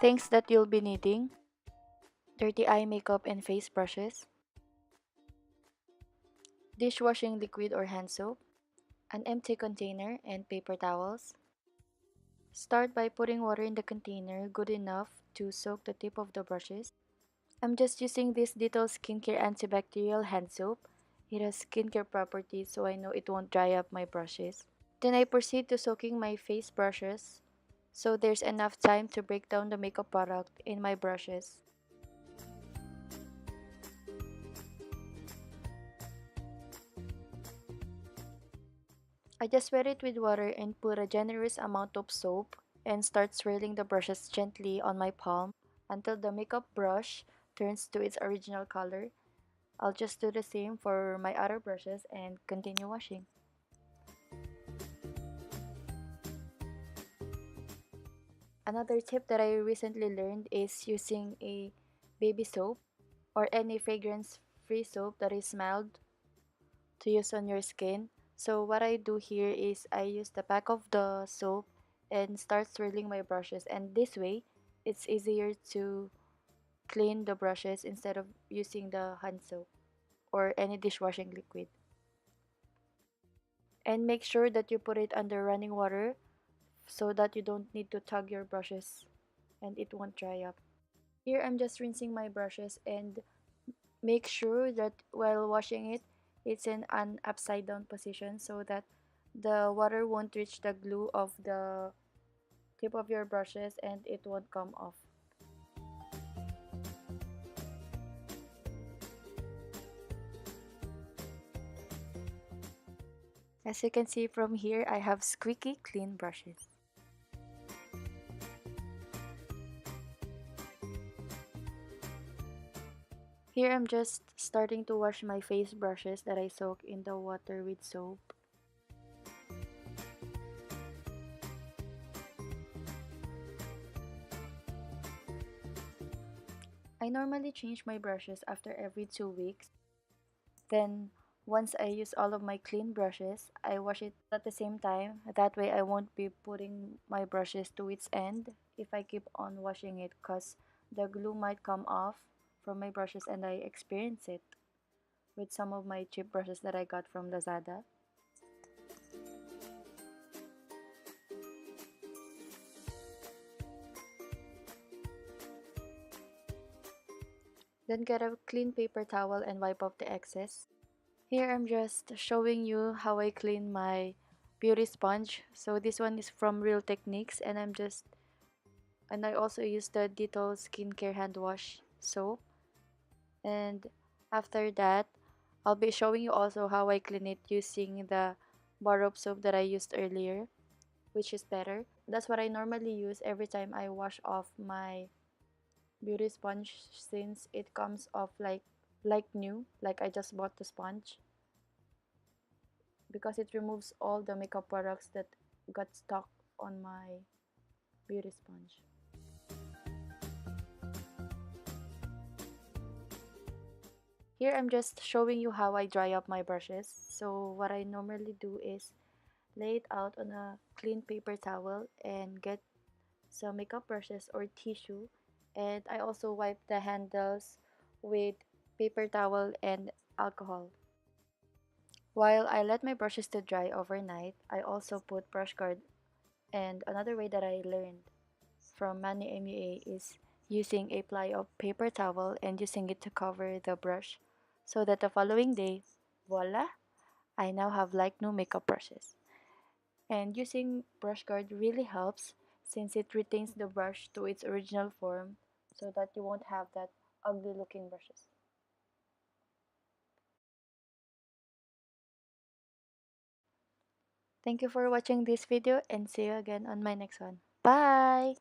Things that you'll be needing: dirty eye makeup and face brushes, dishwashing liquid or hand soap, an empty container, and paper towels. Start by putting water in the container good enough to soak the tip of the brushes. I'm just using this Dettol Skincare Antibacterial Hand Soap. It has skincare properties, so I know it won't dry up my brushes. Then I proceed to soaking my face brushes, so there's enough time to break down the makeup product in my brushes. I just wet it with water and put a generous amount of soap and start swirling the brushes gently on my palm until the makeup brush turns to its original color. I'll just do the same for my other brushes and continue washing. Another tip that I recently learned is using a baby soap or any fragrance free soap that is mild to use on your skin. So what I do here is I use the back of the soap and start swirling my brushes, and this way it's easier to clean the brushes instead of using the hand soap or any dishwashing liquid. And make sure that you put it under running water so that you don't need to tug your brushes and it won't dry up. Here I'm just rinsing my brushes, and make sure that while washing it, it's in an upside down position so that the water won't reach the glue of the tip of your brushes and it won't come off. As you can see from here, I have squeaky clean brushes. Here I'm just starting to wash my face brushes that I soak in the water with soap. I normally change my brushes after every 2 weeks. Then once I use all of my clean brushes, I wash it at the same time. That way I won't be putting my brushes to its end if I keep on washing it, because the glue might come off from my brushes, and I experience it with some of my cheap brushes that I got from Lazada. Then get a clean paper towel and wipe off the excess. Here I'm just showing you how I clean my beauty sponge. So this one is from Real Techniques, and I also use the Dettol Skincare Hand Wash soap. And after that, I'll be showing you also how I clean it using the bar soap that I used earlier, which is better. That's what I normally use every time I wash off my beauty sponge, since it comes off like new, like I just bought the sponge, because it removes all the makeup products that got stuck on my beauty sponge. Here I'm just showing you how I dry up my brushes. So what I normally do is lay it out on a clean paper towel and get some makeup brushes or tissue, and I also wipe the handles with paper towel and alcohol. While I let my brushes to dry overnight, I also put brush guard. And another way that I learned from Manny MUA is using a ply of paper towel and using it to cover the brush, so that the following day, voila, I now have like new makeup brushes. And using brush guard really helps since it retains the brush to its original form so that you won't have that ugly looking brushes. Thank you for watching this video, and see you again on my next one. Bye!